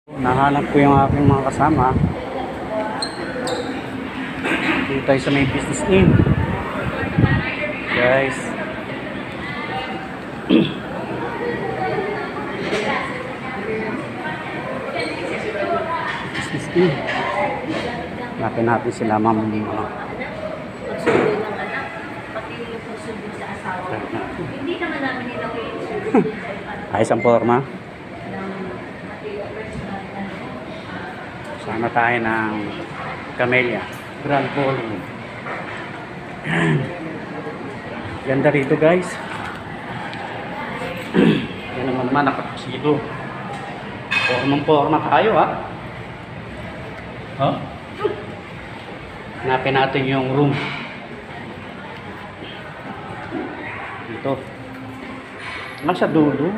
Nahanap ko yung aking mga kasama. Dito tayo sa may Business Inn. Guys. Business Inn. Natin natin sila ma'am. Hindi naman namin nila Ayos ang forma. Sana tayo ng Camellia Grand Ballroom. Ganda rito guys. Yan naman nakapasido. Forma tayo ha. Oh. Hanapin natin yung room. Dito. Nasa dulo.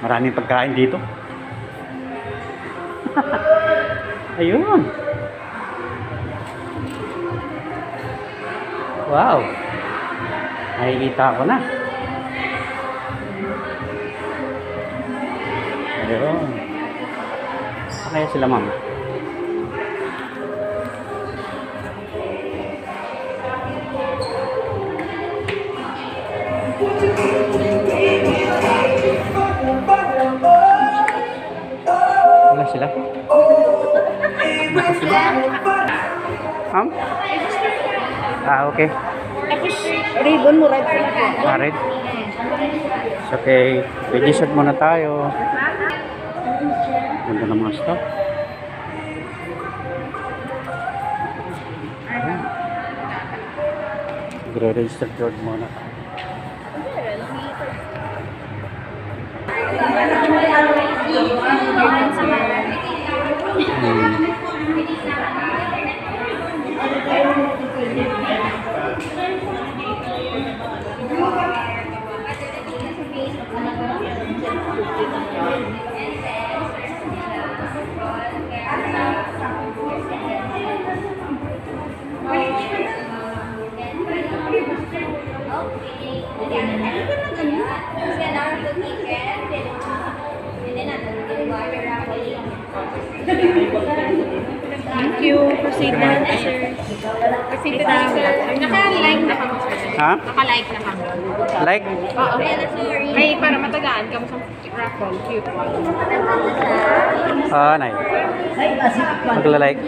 Maraming pagkain dito. Ayun. Wow. Nakikita ko na. Ayun. Kaya sila ma'am. Wala sila. Okay. Tapos, ribbon mo, red flag. Red. It's okay. Register muna tayo. Ganda ng mga stock. Gre-register card muna tayo. Thank you. Proceed na, sir. Proceed na. Naka-like na kami, sir. Ha? Naka-like na kami. Like? Oo. Ay, para matagaan kami sa raffle. Cute. Nay. Magla-like.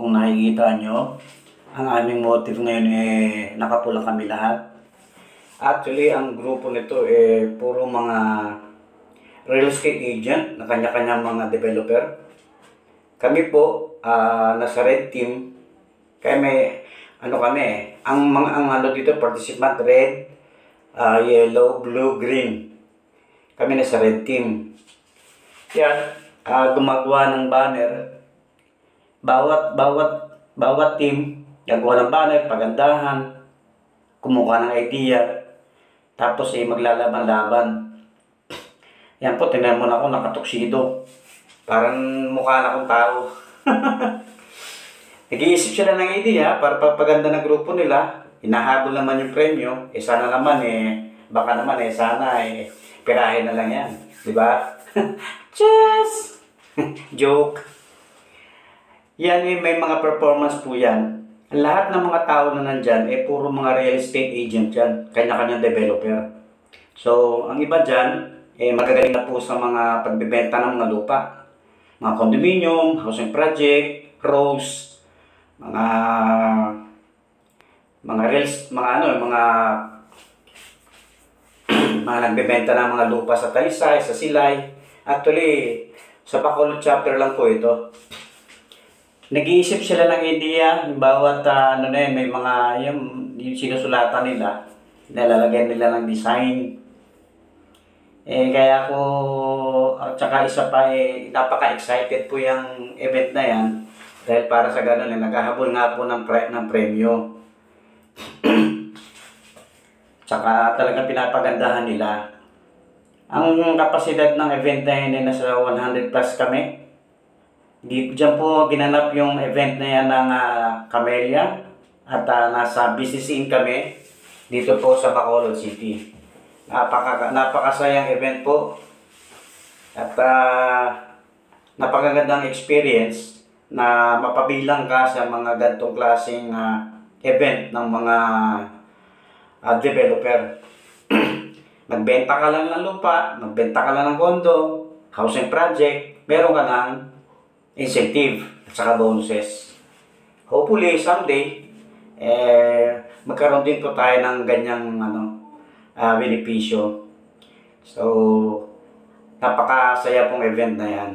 Nakikita nyo, ang aming motive ngayon nakapula kami lahat. Actually, ang grupo nito puro mga real estate agent na kanya-kanya mga developer. Kami po, nasa red team. Kaya may, ang dito, participant, red, yellow, blue, green. Kami nasa red team. Yan, gumagawa ng banner. Bawat team, gagawa ng banner, pagandahan, kumuha ng idea, tapos maglalaban-laban. Yan po, tingnan mo na ako, nakatuksido. Parang mukha na akong tao. Nag-iisip sila ng idea para pagpaganda ng grupo nila. Hinahabol naman yung premyo. Sana naman baka naman sana pirahin na lang yan. Diba? Cheers! Joke. Yan may mga performance po yan. Lahat ng mga tao na nandyan, puro mga real estate agent yan. Kanya-kanyang developer. So, ang iba dyan, magagaling na po sa mga pagbebenta ng mga lupa. Mga condominium, housing project, roads, mga reals, mga nagbebenta ng mga lupa sa Talisay, sa Silay. Actually, sa Bacolod chapter lang po ito. Nag-iisip sila ng idea, bawat may mga yung sinusulatan nila, nilalagyan nila ng design. Kaya ako, at saka isa pa napaka-excited po yung event na yan dahil para sa ganun naghahabol nga po ng premyo. Tsaka talagang pinapagandahan nila. Ang kapasidad ng event na yun ay nasa 100 plus kami. Diyan po ginanap yung event na yan ng Camellia at nasa BCC kami dito po sa Bacolod City. Napakasayang event po at napakagandang experience na mapabilang ka sa mga ganitong klaseng event ng mga developer. Magbenta ka lang ng lupa, magbenta ka lang ng kondo, housing project, meron ka ng incentive at saka bonuses. Hopefully someday magkaroon din po tayo ng ganyang benepisyo. So napakasaya pong event na yan.